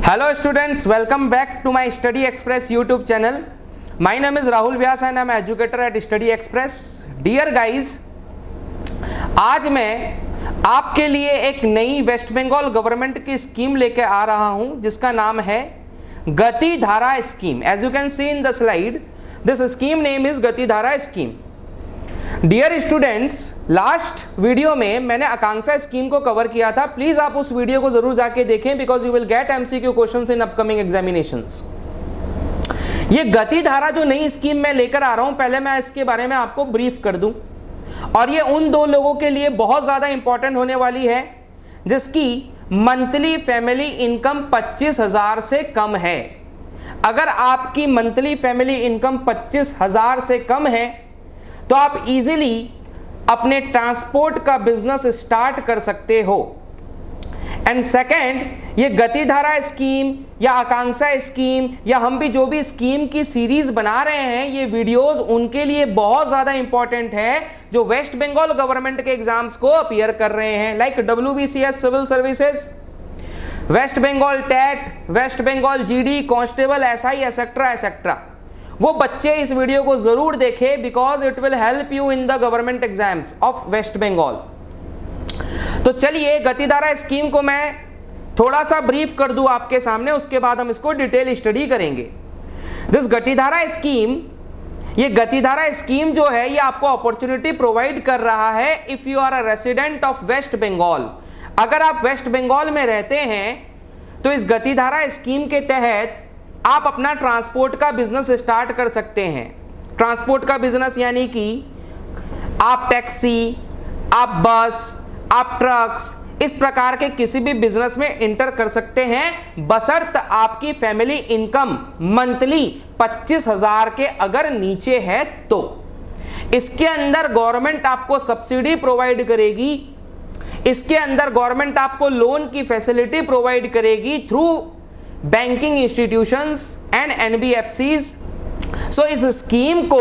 Hello students, welcome back to my Study Express YouTube channel. My name is Rahul Vyas and I am educator at Study Express. Dear guys, आज मैं आपके लिए एक नई waste Bengal government की scheme लेके आ रहा हूं जिसका नाम है गति Dhara scheme. As you can see in the slide, this scheme name is Gati Dhara scheme. Dear students, last video में मैंने आकांक्षा स्कीम को कवर किया था. प्लीज आप उस वीडियो को जरूर जाके देखें because you will get MCQ questions in upcoming examinations. ये गति धारा जो नई स्कीम मैं लेकर आ रहा हूं, पहले मैं इसके बारे में आपको ब्रीफ कर दूं. और ये उन दो लोगों के लिए बहुत ज्यादा इंपॉर्टेंट होने वाली है जिसकी मंथली फैमिली इनकम 25,000 से कम है. अगर आपकी मंथली फैमिली इनकम 25,000 से कम है तो आप इजीली अपने ट्रांसपोर्ट का बिजनेस स्टार्ट कर सकते हो. एंड सेकेंड, ये गति धारा स्कीम या आकांक्षा स्कीम या हम भी जो भी स्कीम की सीरीज बना रहे हैं, ये वीडियोस उनके लिए बहुत ज्यादा इंपॉर्टेंट है जो वेस्ट बंगाल गवर्नमेंट के एग्जाम्स को अपीयर कर रहे हैं, like WBCS civil services, West Bengal TET, West Bengal GD, constable, SI etcetera etcetera. वो बच्चे इस वीडियो को जरूर देखें because it will help you in the government exams of waste Bengal. तो चलिए गति धारा स्कीम को मैं थोड़ा सा ब्रीफ कर दूं आपके सामने, उसके बाद हम इसको डिटेल स्टडी करेंगे. दिस गति धारा स्कीम, ये गति धारा स्कीम जो है ये आपको अपॉर्चुनिटी प्रोवाइड कर रहा है if you are a resident of waste Bengal. अगर आप वेस्ट बंगाल में रहते हैं तो इस गति धारा स्कीम के तहत आप अपना ट्रांसपोर्ट का बिजनेस स्टार्ट कर सकते हैं. ट्रांसपोर्ट का बिजनेस यानी कि आप टैक्सी, आप बस, आप ट्रक्स, इस प्रकार के किसी भी बिजनेस में इंटर कर सकते हैं बशर्त आपकी फैमिली इनकम मंथली 25,000 के अगर नीचे है तो. इसके अंदर गवर्नमेंट आपको सब्सिडी प्रोवाइड करेगी, इसके अंदर गवर्नमेंट आपको लोन की फैसिलिटी प्रोवाइड करेगी through banking institutions and NBFCs. सो इस स्कीम को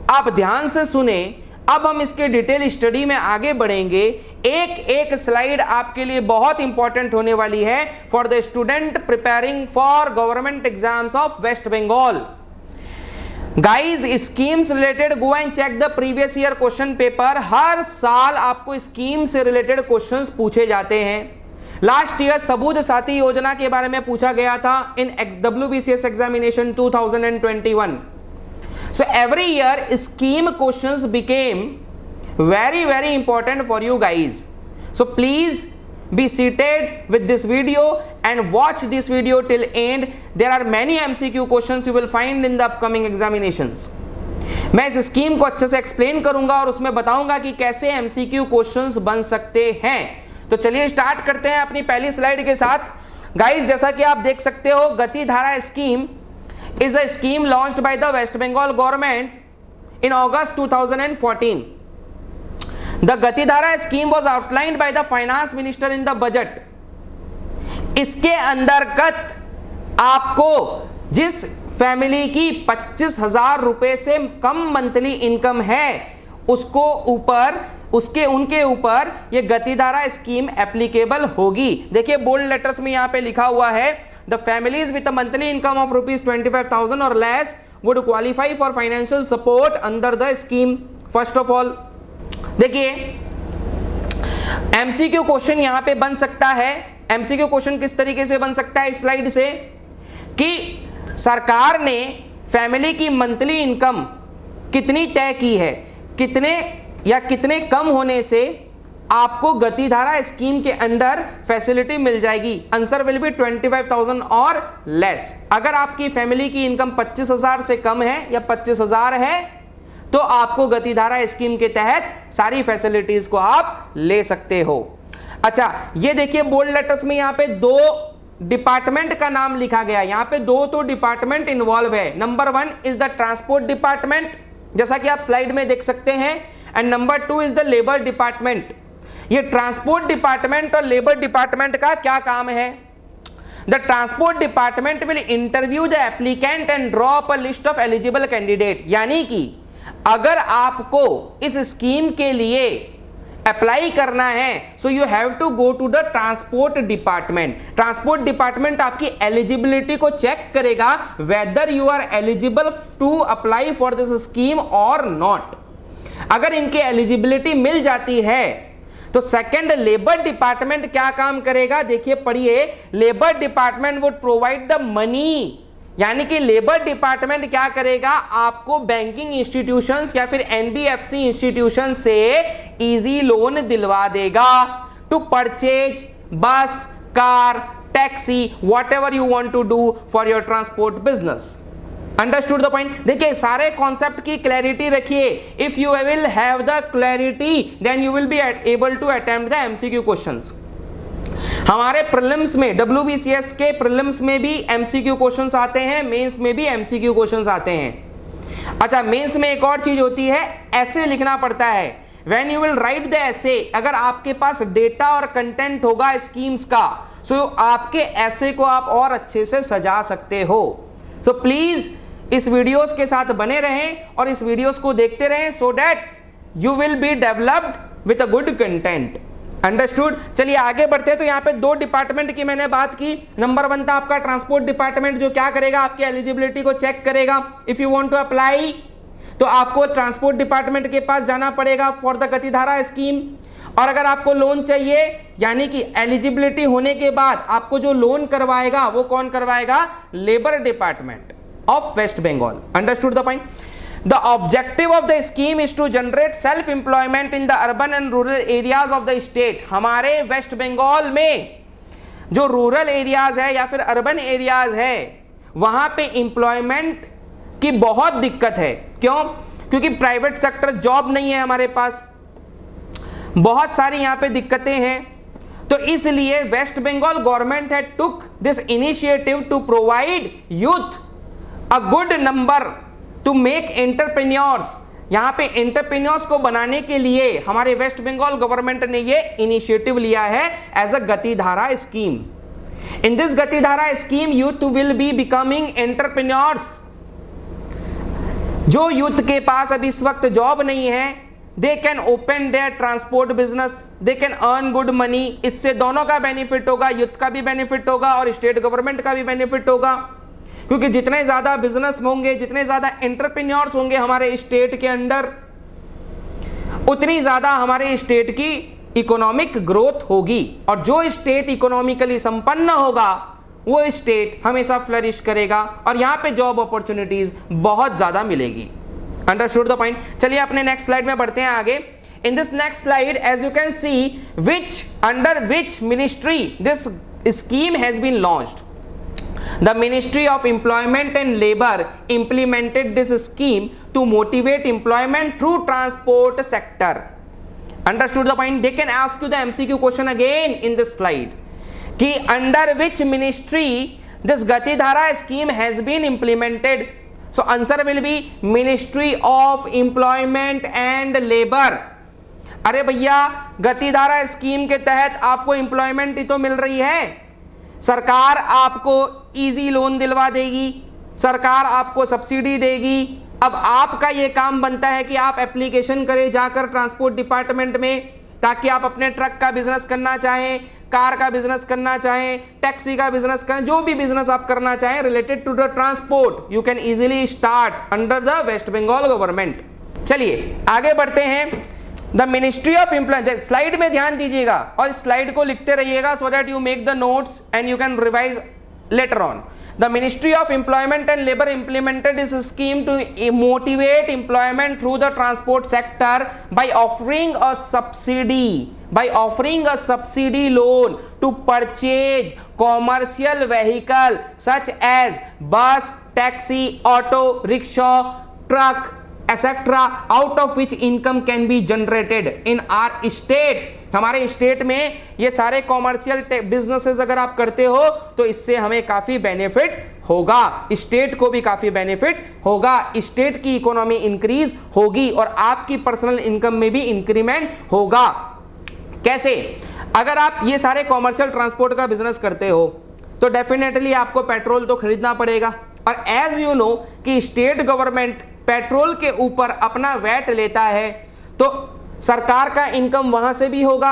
आप ध्यान से सुने. अब हम इसके डिटेल स्टडी में आगे बढ़ेंगे. एक एक स्लाइड आपके लिए बहुत इंपॉर्टेंट होने वाली है for the student preparing for government exams of waste Bengal. Guys, scheme से related go and check the previous year question paper. हर साल आपको स्कीम से रिलेटेड क्वेश्चंस पूछे जाते हैं. लास्ट ईयर सबूज साथी योजना के बारे में पूछा गया था इन WBCS examination 2021. So every year scheme questions became very important for you guys. So please be seated with this video and watch this video till end. There are many MCQ questions you will find in the upcoming examinations. मैं इस scheme को अच्छे से explain करूंगा और उसमें बताऊंगा कि कैसे MCQ क्वेश्चंस बन सकते हैं. तो चलिए स्टार्ट करते हैं अपनी पहली स्लाइड के साथ. गाइस, जैसा कि आप देख सकते हो, Gati Dhara scheme is a scheme launched by the waste Bengal government in August 2014. The Gati Dhara scheme was outlined by the finance minister in the budget. इसके अंतर्गत आपको जिस फैमिली की 25,000 रुपए से कम मंथली इनकम है उनके ऊपर ये गति धारा स्कीम एप्लीकेबल होगी. देखिए बोल्ड लेटर्स में यहां पे लिखा हुआ है, the families with a monthly income of ₹25,000 और less would qualify for financial support under the scheme. First of all देखिए MCQ क्वेश्चन यहां पे बन सकता है. MCQ क्वेश्चन किस तरीके से बन सकता है इस स्लाइड से कि सरकार ने फैमिली की मंथली इनकम कितनी तय की है, कितने कम होने से आपको गति धारा स्कीम के अंडर फैसिलिटी मिल जाएगी. आंसर विल बी 25,000 और लेस. अगर आपकी फैमिली की इनकम 25,000 से कम है या 25,000 है तो आपको गति धारा स्कीम के तहत सारी फैसिलिटीज को आप ले सकते हो. अच्छा, ये देखिए बोल्ड लेटर्स में यहाँ पे 2 डिपार्टमेंट का नाम लिखा गया. यहाँ पे 2 तो डिपार्टमेंट इन्वॉल्व है. Number 1 is the transport department, जैसा कि आप स्लाइड में देख सकते हैं, and number 2 is the labour department. ये ट्रांसपोर्ट डिपार्टमेंट और लेबर डिपार्टमेंट का क्या काम है? The transport department will interview the applicant and draw up a list of eligible candidate. यानी कि अगर आपको इस स्कीम के लिए अप्लाई करना है, so you have to go to the transport department. Transport department आपकी एलिजिबिलिटी को चेक करेगा whether you are eligible to apply for this scheme और नॉट। अगर इनकी एलिजिबिलिटी मिल जाती है तो सेकंड लेबर डिपार्टमेंट क्या काम करेगा, देखिए पढ़िए, labour department would provide the money, यानी कि लेबर डिपार्टमेंट क्या करेगा, आपको बैंकिंग इंस्टीट्यूशंस या फिर एनबीएफसी इंस्टीट्यूशन से इजी लोन दिलवा देगा to purchase bus, car, taxi, whatever you want to do for your transport business. Understood the point. देखिए सारे कॉन्सेप्ट की क्लैरिटी रखिए। If you will have the clarity then you will be able to attempt the MCQ questions. हमारे prelims में, WBCS के prelims में भी MCQ questions आते हैं, मेंस में भी एमसीक्यू क्वेश्चंस आते हैं। अच्छा, मेंस में एक और चीज होती है, ऐसे लिखना पड़ता है। When you will write the ऐसे, अगर आपके पास डेटा और कंटेंट होगा स्कीम्स का, सो आपके ऐसे को आप और अच्छे से सजा सकते हो। सो प्लीज इस वीडियोस के साथ बने रहें और इस वीडियोस को देखते रहें, सो that you will be developed with a good content. Understood. चलिए आगे बढ़ते हैं। तो यहाँ पे दो डिपार्टमेंट की मैंने बात की। नंबर 1 था आपका ट्रांसपोर्ट डिपार्टमेंट, जो क्या करेगा, आपकी एलिजिबिलिटी को चेक करेगा। If you want to apply तो आपको ट्रांसपोर्ट डिपार्टमेंट के पास जाना पड़ेगा फॉर द गतिधारा स्कीम। और अगर आपको लोन चाहिए, यानी कि एलिजिबिलिटी होने के बाद आपको जो लोन करवाएगा वो कौन करवाएगा, labour department of waste Bengal. Understood the point. The objective of the scheme is to generate self-employment in the urban and rural areas of the state। हमारे वेस्ट बंगाल में जो रूरल एरियाज है या फिर अर्बन एरियाज है, वहां पे एम्प्लॉयमेंट की बहुत दिक्कत है। क्यों? क्योंकि प्राइवेट सेक्टर जॉब नहीं है हमारे पास, बहुत सारी यहाँ पे दिक्कतें हैं। तो इसलिए वेस्ट बंगाल गवर्नमेंट है took this initiative to provide youth a good number to make entrepreneurs. यहां पे एंटरप्रेन्योर्स को बनाने के लिए हमारे वेस्ट बंगाल गवर्नमेंट ने ये इनिशिएटिव लिया है as a Gatidhara scheme. In this Gatidhara scheme youth will be becoming entrepreneurs. जो यूथ के पास अभी इस वक्त जॉब नहीं है, they can open their transport business, they can earn good money. इससे दोनों का बेनिफिट होगा, यूथ का भी बेनिफिट होगा और स्टेट गवर्नमेंट का भी बेनिफिट होगा। क्योंकि जितने ज्यादा बिजनेस होंगे, जितने ज्यादा एंटरप्रेन्योर्स होंगे हमारे स्टेट के अंदर, उतनी ज्यादा हमारे स्टेट की इकोनॉमिक ग्रोथ होगी। और जो स्टेट इकोनॉमिकली संपन्न होगा वो स्टेट हमेशा फ्लरिश करेगा और यहां पे जॉब अपॉर्चुनिटीज बहुत ज्यादा मिलेगी। Understood the point. चलिए अपने नेक्स्ट स्लाइड में बढ़ते हैं आगे। In this next slide as you can see which under which ministry this scheme has been launched. The Ministry of Employment and Labor implemented this scheme to motivate employment through transport sector. Understood the point? They can ask you the MCQ question again in this slide. कि under which ministry this Gatidhara scheme has been implemented? So answer will be Ministry of Employment and Labor. अरे भैया, Gatidhara scheme के तहत आपको employment ही तो मिल रही है। सरकार आपको इजी लोन दिलवा देगी, सरकार आपको सब्सिडी देगी। अब आपका ये काम बनता है कि आप एप्लीकेशन करें जाकर ट्रांसपोर्ट डिपार्टमेंट में, ताकि आप अपने ट्रक का बिजनेस करना चाहें, कार का बिजनेस करना चाहें, टैक्सी का बिजनेस करें, जो भी बिजनेस आप करना चाहें related to the transport, you can easily start under the waste Bengal government. चलिए आगे बढ़ते हैं। The ministry of employment, slide में ध्यान दीजिएगा और इस स्लाइड को लिखते रहिएगा so that you make the notes and you can revise later on. The Ministry of Employment and Labor implemented this scheme to motivate employment through the transport sector by offering a subsidy loan to purchase commercial vehicle such as bus, taxi, auto, rickshaw, truck, etc. out of which income can be generated in our state. हमारे state में ये सारे commercial businesses अगर आप करते हो तो इससे हमें काफी बेनिफिट होगा, स्टेट को भी काफी बेनिफिट होगा, स्टेट की इकोनॉमी इंक्रीज होगी और आपकी पर्सनल इनकम में भी इंक्रीमेंट होगा। कैसे? अगर आप ये सारे कॉमर्शियल ट्रांसपोर्ट का बिजनेस करते हो तो डेफिनेटली आपको पेट्रोल तो खरीदना पड़ेगा। और एज यू नो कि स्टेट गवर्नमेंट पेट्रोल के ऊपर अपना वैट लेता है, तो सरकार का इनकम वहां से भी होगा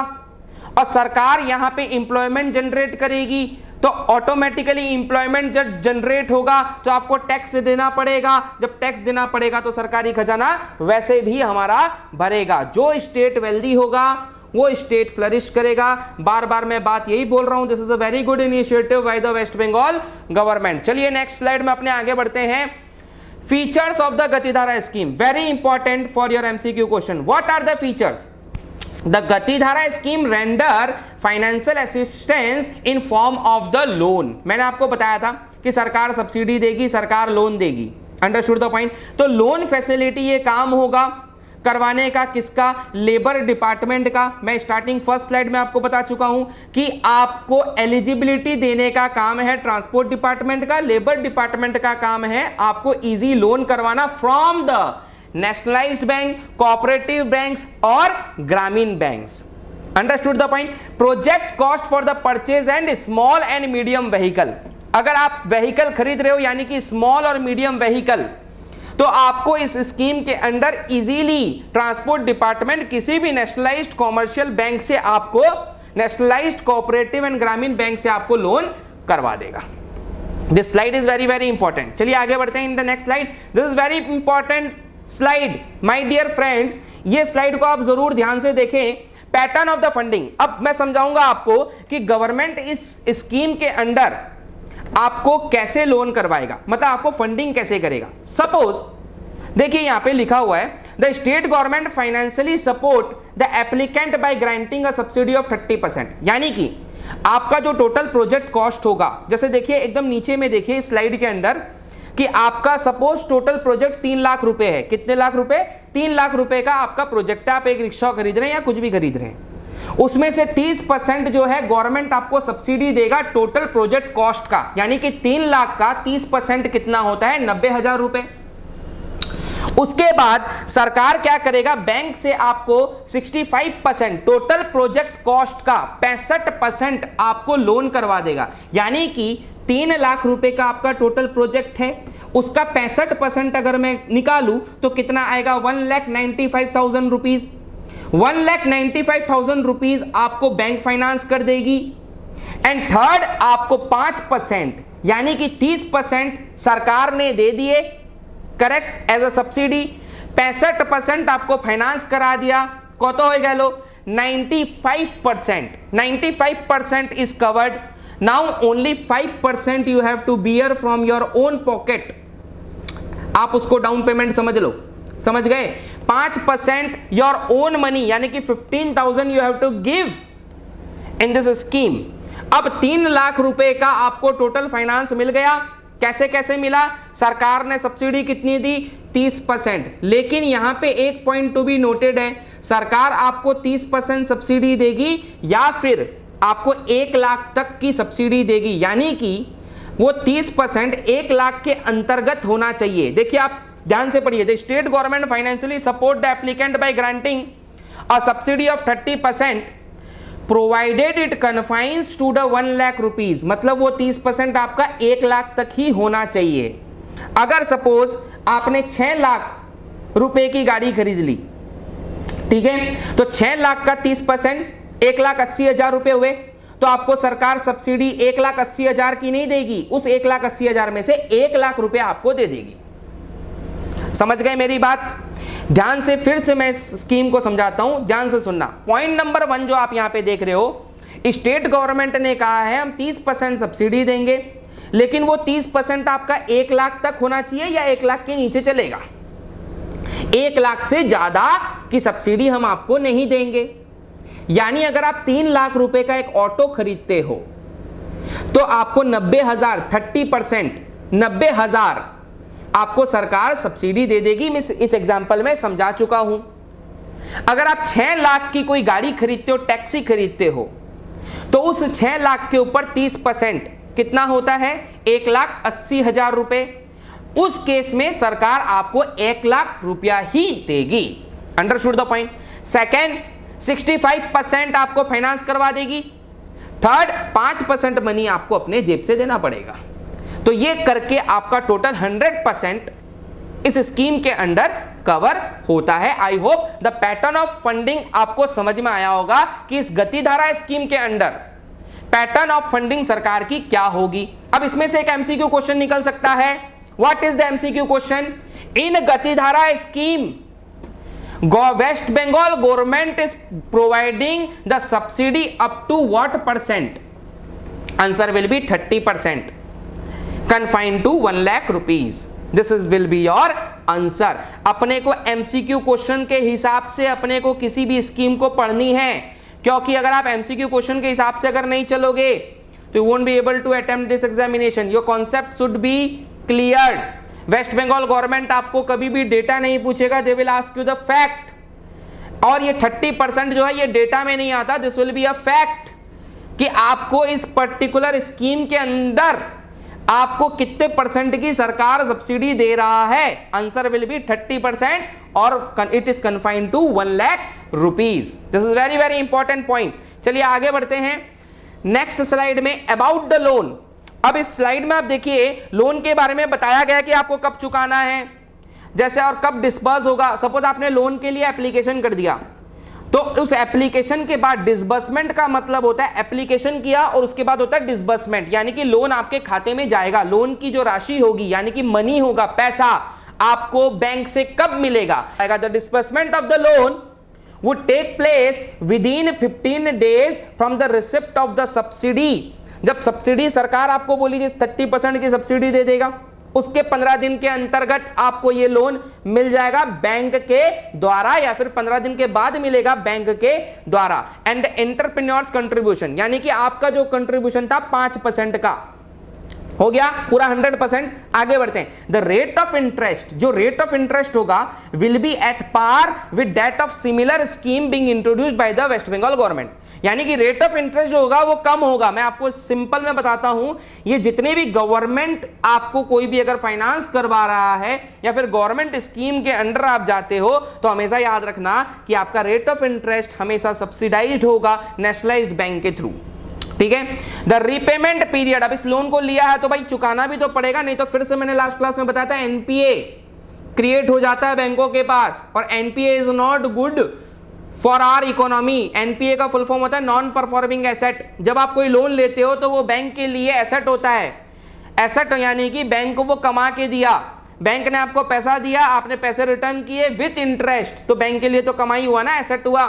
और सरकार यहां पे एम्प्लॉयमेंट जनरेट करेगी, तो ऑटोमेटिकली एम्प्लॉयमेंट जब जनरेट होगा तो आपको टैक्स देना पड़ेगा, जब टैक्स देना पड़ेगा तो सरकारी खजाना वैसे भी हमारा भरेगा। जो स्टेट वेल्दी होगा वो स्टेट फ्लरिश करेगा। बार बार मैं बात यही बोल रहा हूं, this is a very good initiative by the waste Bengal government. चलिए नेक्स्ट स्लाइड में अपने आगे बढ़ते हैं। Features of the Gatidhara scheme, very important for your MCQ question. What are the features? The Gatidhara scheme render financial assistance in form of the loan. मैंने आपको बताया था कि सरकार सब्सिडी देगी, सरकार लोन देगी, अंडरस्टूड द पॉइंट। तो लोन फैसिलिटी ये काम होगा करवाने का किसका? लेबर डिपार्टमेंट का। मैं स्टार्टिंग फर्स्ट स्लाइड में आपको बता चुका हूं कि आपको एलिजिबिलिटी देने का काम है ट्रांसपोर्ट डिपार्टमेंट का, लेबर डिपार्टमेंट का काम है आपको इजी लोन करवाना from the nationalised bank, cooperative banks और ग्रामीण banks, understood the point. Project cost for the purchase and small and medium vehicle. अगर आप व्हीकल खरीद रहे हो यानी कि स्मॉल और मीडियम व्हीकल, तो आपको इस स्कीम के अंडर इजीली ट्रांसपोर्ट डिपार्टमेंट किसी भी नेशनलाइज्ड कॉमर्शियल बैंक से आपको, nationalised cooperative and Gramin bank से आपको लोन करवा देगा। This slide is very very important. चलिए आगे बढ़ते हैं in the next slide. This is very important slide my dear friends, ये स्लाइड को आप जरूर ध्यान से देखें। Pattern of the funding. अब मैं समझाऊंगा आपको कि गवर्नमेंट इस स्कीम के अंडर आपको कैसे लोन करवाएगा, मतलब आपको फंडिंग कैसे करेगा। सपोज देखिए यहां पे लिखा हुआ है the state government financially support the applicant by granting a subsidy of 30%। यानी कि आपका जो टोटल प्रोजेक्ट कॉस्ट होगा, जैसे देखिए एकदम नीचे में देखिए स्लाइड के अंदर कि आपका सपोज टोटल प्रोजेक्ट 3 लाख रुपए है। कितने लाख रुपए? 3 लाख रुपए का आपका प्रोजेक्ट है। आप एक रिक्शा खरीद रहे हैं या कुछ भी खरीद रहे हैं, उसमें से 30% जो है गवर्नमेंट आपको सब्सिडी देगा टोटल प्रोजेक्ट कॉस्ट का। यानी कि 3 लाख का 30% कितना होता है? 90,000 रुपए। उसके बाद सरकार क्या करेगा? बैंक से आपको 65% टोटल प्रोजेक्ट कॉस्ट का 65% आपको लोन करवा देगा। यानी कि 3 लाख रुपए का आपका टोटल प्रोजेक्ट है, उसका 65% अगर मैं निकालूं तो कितना आएगा? 1,95,000 रुपीज। 1,95,000 रुपीज आपको बैंक फाइनेंस कर देगी। एंड थर्ड आपको 5% यानी कि 30% सरकार ने दे दिए, करेक्ट, एज अ सब्सिडी। 65% आपको फाइनेंस करा दिया। कत हो गया? 95%। 95% is covered. Now only 5% you have to bear from your own pocket। आप उसको डाउन पेमेंट समझ लो, समझ गए? 5% योर ओन मनी यानी कि 15,000 you have to give in this scheme. अब 3 लाख रुपए का आपको टोटल फाइनेंस मिल गया। कैसे कैसे मिला? सरकार ने सब्सिडी कितनी दी? 30%। लेकिन यहां पे एक पॉइंट टू बी नोटेड है, सरकार आपको 30% सब्सिडी देगी या फिर आपको 1 लाख तक की सब्सिडी देगी। यानी कि वो 30% 1 लाख के अंतर्गत होना चाहिए। देखिए आप ध्यान से पढ़िए, the state government financially support the applicant by granting a subsidy of 30% provided it confines to the 1 lakh rupees. मतलब वो 30% आपका 1 लाख तक ही होना चाहिए। अगर सपोज आपने 6 लाख रुपए की गाड़ी खरीद ली, ठीक है, तो 6 लाख का 30% 1,80,000 रुपए हुए, तो आपको सरकार सब्सिडी 1,80,000 की नहीं देगी, उस 1,80,000 में से 1 लाख रुपए आपको दे देगी। समझ गए मेरी बात? ध्यान से फिर से मैं इस स्कीम को समझाता हूं, ध्यान से सुनना। पॉइंट नंबर 1 जो आप यहां पे देख रहे हो, स्टेट गवर्नमेंट ने कहा है हम 30% सब्सिडी देंगे, लेकिन वो 30% आपका 1 लाख तक होना चाहिए या 1 लाख के नीचे चलेगा? 1 लाख से ज्यादा की सब्सिडी हम आपको नहीं देंगे। यानी अगर आप 3 लाख रुपए का एक ऑटो खरीदते हो तो आपको 90,000, 30%, 90,000 आपको सरकार सब्सिडी दे देगी। मैं इस एग्जांपल में समझा चुका हूं। अगर आप 6 लाख की कोई गाड़ी खरीदते हो, टैक्सी खरीदते हो, तो उस 6 लाख के ऊपर 30% कितना होता है? 1,80,000 रुपए। उस केस में सरकार आपको 1 लाख रुपया ही देगी। Understood the point? सेकेंड, 65% आपको फाइनेंस करवा देगी। थर्ड, 5% मनी आपको अपने जेब से देना पड़ेगा। तो ये करके आपका टोटल 100% इस स्कीम के अंडर कवर होता है। I hope the pattern of funding आपको समझ में आया होगा कि इस गतिधारा स्कीम के अंडर पैटर्न ऑफ फंडिंग सरकार की क्या होगी। अब इसमें से एक एमसीक्यू क्वेश्चन निकल सकता है। What is the MCQ question? In Gatidhara scheme West Bengal government is providing the subsidy up to what percent? Answer will be 30%, confined to 1 lakh rupees. This is will be your answer. अपने को एमसीक्यू क्वेश्चन के हिसाब से अपने को किसी भी स्कीम को पढ़नी है, क्योंकि अगर आप एमसीक्यू क्वेश्चन के हिसाब से अगर नहीं चलोगे तो you won't be able to attempt this examination. Your concept should be cleared. West Bengal government आपको कभी भी डेटा नहीं पूछेगा, they will ask you the fact. और ये 30% जो है ये डेटा में नहीं आता, this will be a fact कि आपको इस पर्टिकुलर स्कीम के अंदर आपको कितने परसेंट की सरकार सब्सिडी दे रहा है। आंसर विल बी 30% और it is confined to 1 lakh rupees. This is very very important point. चलिए आगे बढ़ते हैं नेक्स्ट स्लाइड में, अबाउट द लोन। अब इस स्लाइड में आप देखिए लोन के बारे में बताया गया कि आपको कब चुकाना है, जैसे और कब डिस्बर्स होगा। सपोज आपने लोन के लिए एप्लीकेशन कर दिया, तो उस एप्लीकेशन के बाद डिसबर्समेंट का मतलब होता है एप्लीकेशन किया और उसके बाद होता है डिसबर्समेंट, यानी कि लोन आपके खाते में जाएगा। लोन की जो राशि होगी यानी कि मनी होगा, पैसा आपको बैंक से कब मिलेगा? The disbursement of the loan would take place within 15 days from the receipt of the subsidy। जब सब्सिडी सरकार आपको बोली थी 30% की सब्सिडी दे देगा, उसके 15 दिन के अंतर्गत आपको ये लोन मिल जाएगा बैंक के द्वारा, या फिर 15 दिन के बाद मिलेगा बैंक के द्वारा। एंड एंटरप्रेन्योर्स कंट्रीब्यूशन, यानी कि आपका जो कंट्रीब्यूशन था 5% का हो गया पूरा 100%। आगे बढ़ते हैं। द रेट ऑफ इंटरेस्ट, जो रेट ऑफ इंटरेस्ट होगा will be at par with that of similar scheme being introduced by the waste Bengal government. यानी कि रेट ऑफ इंटरेस्ट जो होगा वो कम होगा। मैं आपको सिंपल में बताता हूं, ये जितने भी गवर्नमेंट आपको कोई भी अगर फाइनेंस करवा रहा है या फिर गवर्नमेंट स्कीम के अंडर आप जाते हो, तो हमेशा याद रखना कि आपका रेट ऑफ इंटरेस्ट हमेशा सब्सिडाइज्ड होगा नेशनलाइज्ड बैंक के थ्रू। ठीक है। द रीपेमेंट पीरियड, अब इस लोन को लिया है तो भाई चुकाना भी तो पड़ेगा, नहीं तो फिर से मैंने लास्ट क्लास में बताया था एनपीए क्रिएट हो जाता है बैंकों के पास, और NPA is not good for our economy. NPA का फुल फॉर्म होता है नॉन परफॉर्मिंग एसेट। जब आप कोई लोन लेते हो तो वो बैंक के लिए एसेट होता है। एसेट यानी कि बैंक को वो कमा के दिया, बैंक ने आपको पैसा दिया, आपने पैसे रिटर्न किए विथ इंटरेस्ट, तो बैंक के लिए तो कमाई हुआ ना, एसेट हुआ।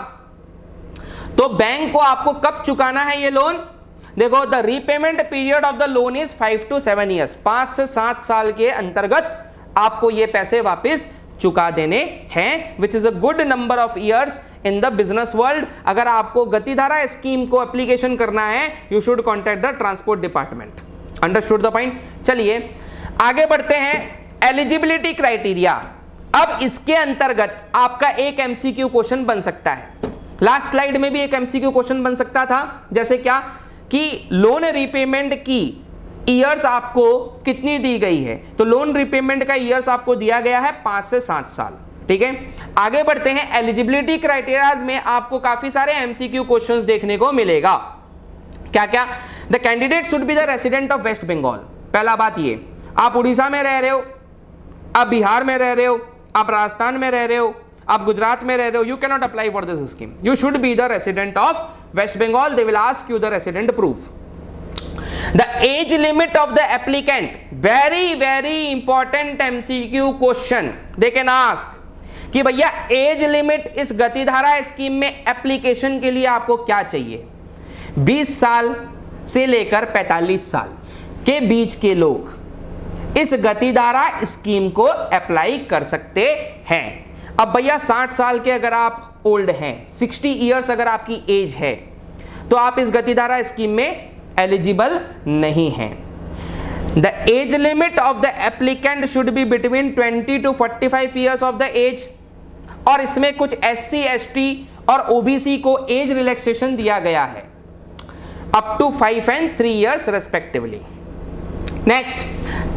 तो बैंक को आपको कब चुकाना है ये लोन? देखो, the repayment period of the loan is 5 to 7 years। 5 से 7 साल के अंतर्गत आपको ये पैसे वापस चुका देने हैं, which is a good number of years in the business world. अगर आपको गतिधारा स्कीम को एप्लीकेशन करना है, you should contact the transport department. Understood the point? चलिए आगे बढ़ते हैं। एलिजिबिलिटी क्राइटेरिया, अब इसके अंतर्गत आपका एक एमसीक्यू क्वेश्चन बन सकता है। लास्ट स्लाइड में भी एक एमसीक्यू क्वेश्चन बन सकता था, जैसे क्या कि लोन रिपेमेंट की ईयर्स आपको कितनी दी गई है, तो लोन रिपेमेंट का ईयर्स आपको दिया गया है 5 से 7 साल। ठीक है, आगे बढ़ते हैं। एलिजिबिलिटी क्राइटेरियाज में आपको काफी सारे एमसीक्यू क्वेश्चंस देखने को मिलेगा। क्या क्या? The candidate should be the resident of waste Bengal. पहला बात ये, आप उड़ीसा में रह रहे हो, आप बिहार में रह रहे हो, आप राजस्थान में रह रहे हो, आप गुजरात में रह रहे हो, you can not apply for this scheme. You should be the resident of waste Bengal. They will ask you the resident proof. The age limit of the applicant, very very important MCQ question they can ask कि भैया age limit इस Gatidhara scheme में application के लिए आपको क्या चाहिए? 20 साल से लेकर 45 साल के बीच के लोग इस गतिधारा स्कीम को अप्लाई कर सकते हैं। अब भैया 60 साल के अगर आप ओल्ड हैं, 60 इयर्स अगर आपकी एज है, तो आप इस गतिधारा स्कीम में एलिजिबल नहीं हैं। The age limit of the applicant should be between 20 to 45 years of the age, और इसमें कुछ SC ST और OBC को एज रिलैक्सेशन दिया गया है up to 5 and 3 years respectively. Next,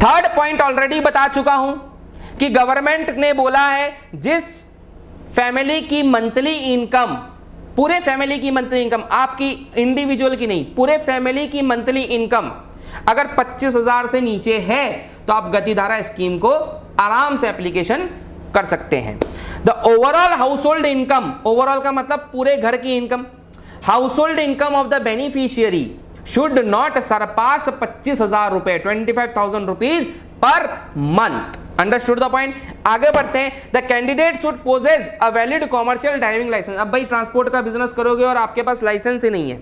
third point already बता चुका हूं कि गवर्नमेंट ने बोला है जिस फैमिली की मंथली इनकम, पूरे फैमिली की मंथली इनकम, आपकी इंडिविजुअल की नहीं, पूरे फैमिली की मंथली इनकम अगर 25,000 से नीचे है तो आप गतिधारा स्कीम को आराम से एप्लीकेशन कर सकते हैं। The overall household income, overall का मतलब पूरे घर की income, household income of the beneficiary should not surpass 25,000 रुपए, 25,000 rupees per month. Understood the point. आगे बढ़ते हैं। The candidate should possess a valid commercial driving licence. अब भाई ट्रांसपोर्ट का बिजनेस करोगे और आपके पास लाइसेंस ही नहीं है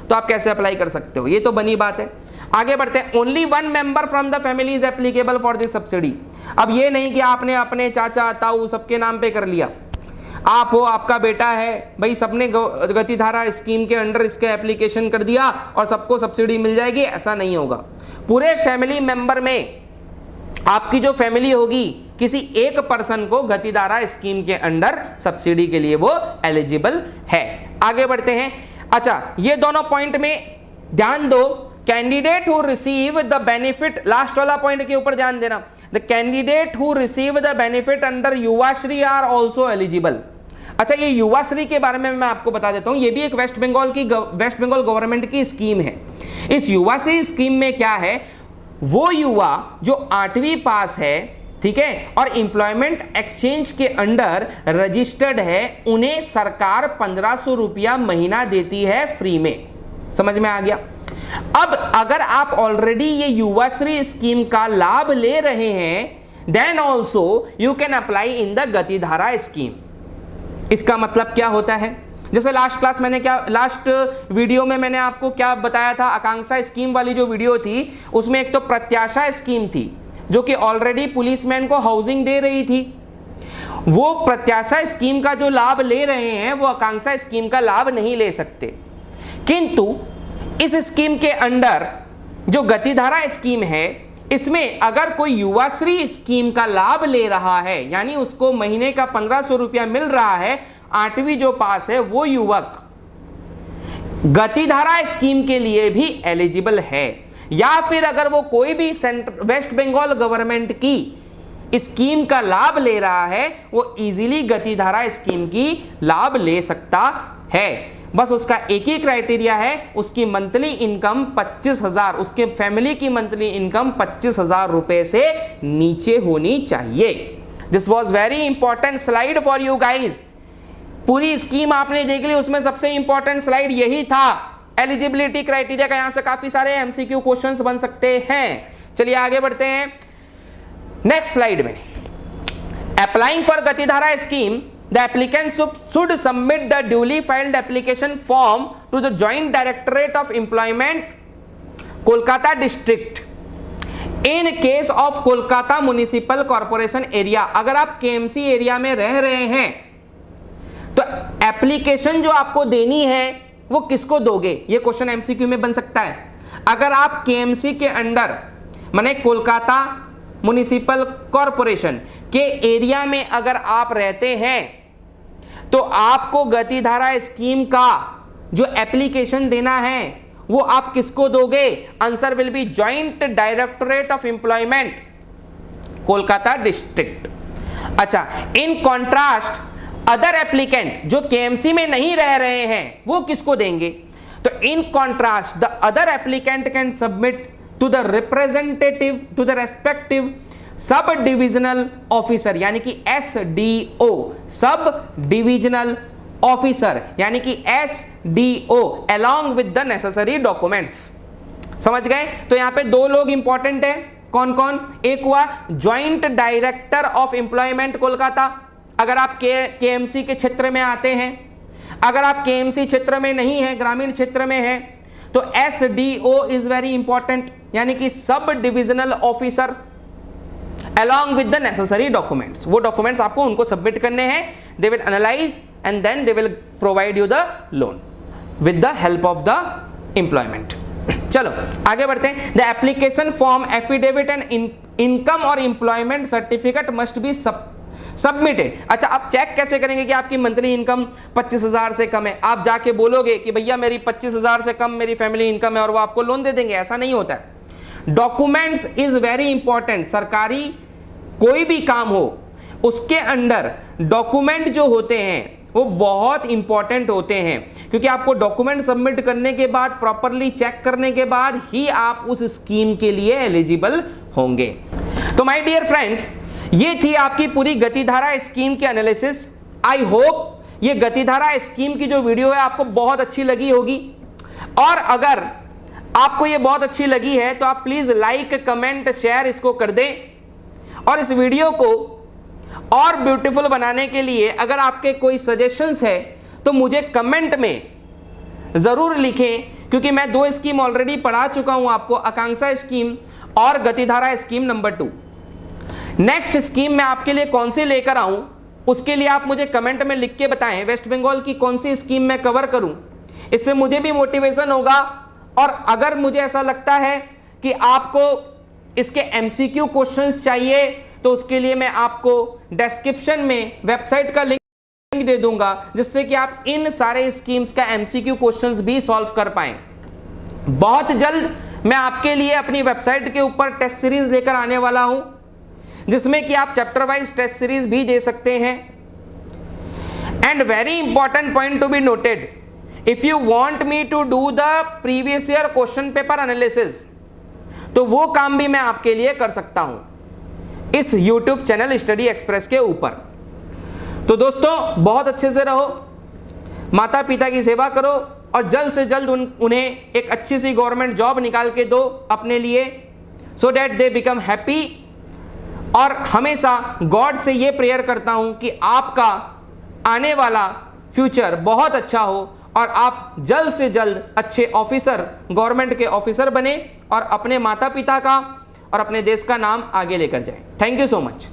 तो आप कैसे अप्लाई कर सकते हो, ये तो बनी बात है। आगे बढ़ते हैं। Only one member from the family is applicable for this subsidy. अब ये नहीं कि आपने अपने चाचा ताऊ सबके नाम पे कर लिया, आप हो, आपका बेटा है, भाई सबने गतिधारा स्कीम के अंडर इसके एप्लीकेशन कर दिया और सबको सब्सिडी मिल जाएगी, ऐसा नहीं होगा। पूरे फैमिली मेंबर में आपकी जो फैमिली होगी किसी एक पर्सन को गतिधारा स्कीम के अंडर सब्सिडी के लिए वो एलिजिबल है। आगे बढ़ते हैं। अच्छा, ये दोनों पॉइंट में ध्यान दो। Candidate who receive the benefit, last वाला पॉइंट के ऊपर ध्यान देना। The candidate who receive the benefit under Yuvashree are also eligible. अच्छा, ये युवाश्री के बारे में मैं आपको बता देता हूं, ये भी एक वेस्ट बंगाल गवर्नमेंट की स्कीम है। इस युवाश्री स्कीम में क्या है, वो युवा जो 8वीं पास है, ठीक है, और एम्प्लॉयमेंट एक्सचेंज के अंडर रजिस्टर्ड है, उन्हें सरकार 1500 रुपया महीना देती है फ्री में। समझ में आ गया। अब अगर आप ऑलरेडी ये युवाश्री स्कीम का लाभ ले रहे हैं then also you can apply in the Gatidhara scheme. इसका मतलब क्या होता है, जैसे लास्ट वीडियो में मैंने आपको क्या बताया था, आकांक्षा स्कीम वाली जो वीडियो थी उसमें एक तो प्रत्याशा स्कीम थी जो कि ऑलरेडी पुलिसमैन को हाउसिंग दे रही थी। वो प्रत्याशा स्कीम का जो लाभ ले रहे हैं वो आकांक्षा स्कीम का लाभ नहीं ले सकते, किंतु इस स्कीम के अंडर जो गतिधारा स्कीम है इसमें अगर कोई युवाश्री स्कीम का लाभ ले रहा है, यानी उसको महीने का 1500 रुपया मिल रहा है, 8वीं जो पास है वो युवक गतिधारा स्कीम के लिए भी एलिजिबल है। या फिर अगर वो कोई भी वेस्ट बंगाल गवर्नमेंट की स्कीम का लाभ ले रहा है वो इजीली गतिधारा स्कीम की लाभ ले सकता है। बस उसका एक ही क्राइटेरिया है, उसकी मंथली इनकम 25,000, उसके फैमिली की मंथली इनकम 25,000 रुपए से नीचे होनी चाहिए। This was very important slide for you guys. पूरी स्कीम आपने देख ली, उसमें सबसे इंपॉर्टेंट स्लाइड यही था। एलिजिबिलिटी क्राइटेरिया का, यहां से काफी सारे एमसीक्यू क्वेश्चंस बन सकते हैं। चलिए आगे बढ़ते हैं नेक्स्ट स्लाइड में। Applying for Gatidhara scheme, the applicant should submit the duly filed application form to the Joint Directorate of Employment, Kolkata District, in case of Kolkata Municipal Corporation area। अगर आप KMC एरिया में रह रहे हैं तो application जो आपको देनी है वो किसको दोगे, ये क्वेश्चन एमसीक्यू में बन सकता है। अगर आप KMC के अंडर माने कोलकाता म्युनिसिपल कॉरपोरेशन के एरिया में अगर आप रहते हैं तो आपको गतिधारा स्कीम का जो एप्लीकेशन देना है वो आप किसको दोगे, answer will be joint directorate of employment Kolkata district. अच्छा, इन कॉन्ट्रास्ट अदर एप्लीकेंट जो केएमसी में नहीं रह रहे हैं वो किसको देंगे, तो in contrast the other applicant can submit to the representative to the respective sub divisional officer, यानी कि SDO, सब डिविजनल ऑफिसर यानी कि SDO along with the necessary documents। समझ गए। तो यहां पे दो लोग इंपॉर्टेंट है, कौन कौन, एक हुआ joint director of employment Kolkata, अगर आप KMC के क्षेत्र में आते हैं। अगर आप KMC क्षेत्र में नहीं है, ग्रामीण क्षेत्र में है, तो SDO इज वेरी इंपॉर्टेंट, यानी कि सब divisional officer along with the necessary documents। वो डॉक्यूमेंट्स आपको उनको सबमिट करने हैं, they will analyze and then they will provide you the loan with the help of the employment। चलो आगे बढ़ते हैं। The application form, affidavit and income और employment certificate must be submitted. अच्छा, आप चेक कैसे करेंगे कि आपकी मंथली इनकम 25,000 से कम है? आप जाके बोलोगे कि भैया मेरी 25,000 से कम मेरी फैमिली इनकम है और वो आपको लोन दे देंगे, ऐसा नहीं होता है। Documents is very important. सरकारी कोई भी काम हो उसके अंडर डॉक्यूमेंट जो होते हैं वो बहुत इंपॉर्टेंट होते हैं, क्योंकि आपको डॉक्यूमेंट सबमिट करने के बाद प्रॉपरली चेक करने के बाद ही आप उस स्कीम के लिए एलिजिबल होंगे। तो माय डियर फ्रेंड्स, ये थी आपकी पूरी गतिधारा स्कीम की एनालिसिस। आई होप ये गतिधारा स्कीम की जो वीडियो है आपको बहुत अच्छी लगी होगी, और अगर आपको ये बहुत अच्छी लगी है तो आप प्लीज लाइक कमेंट शेयर इसको कर दें। और इस वीडियो को और ब्यूटीफुल बनाने के लिए अगर आपके कोई सजेशंस है तो मुझे कमेंट में ज़रूर लिखें, क्योंकि मैं 2 स्कीम ऑलरेडी पढ़ा चुका हूं आपको, आकांक्षा स्कीम और Gatidhara scheme number 2। Next scheme मैं आपके लिए कौन सी लेकर आऊं उसके लिए आप मुझे कमेंट में लिख के बताएं। वेस्ट बंगाल की कौन सी स्कीम मैं कवर करूं, इससे मुझे भी मोटिवेशन होगा। और अगर मुझे ऐसा लगता है कि आपको इसके एमसीक्यू क्वेश्चंस चाहिए तो उसके लिए मैं आपको डिस्क्रिप्शन में वेबसाइट का लिंक दे दूंगा, जिससे कि आप इन सारे स्कीम्स का एमसीक्यू क्वेश्चंस भी सॉल्व कर पाएं। बहुत जल्द मैं आपके लिए अपनी वेबसाइट के ऊपर टेस्ट सीरीज लेकर आने वाला हूं, जिसमें कि आप चैप्टर वाइज टेस्ट सीरीज भी दे सकते हैं। And very important point to be noted, if you want me to do the previous year question paper analysis, तो वो काम भी मैं आपके लिए कर सकता हूं इस YouTube चैनल स्टडी एक्सप्रेस के ऊपर। तो दोस्तों बहुत अच्छे से रहो, माता पिता की सेवा करो और जल्द से जल्द उन्हें एक अच्छी सी गवर्नमेंट जॉब निकाल के दो अपने लिए, so that they become happy. और हमेशा गॉड से ये प्रेयर करता हूं कि आपका आने वाला फ्यूचर बहुत अच्छा हो और आप जल्द से जल्द अच्छे ऑफिसर, गवर्नमेंट के ऑफिसर बने और अपने माता पिता का और अपने देश का नाम आगे लेकर जाएं। Thank you so much.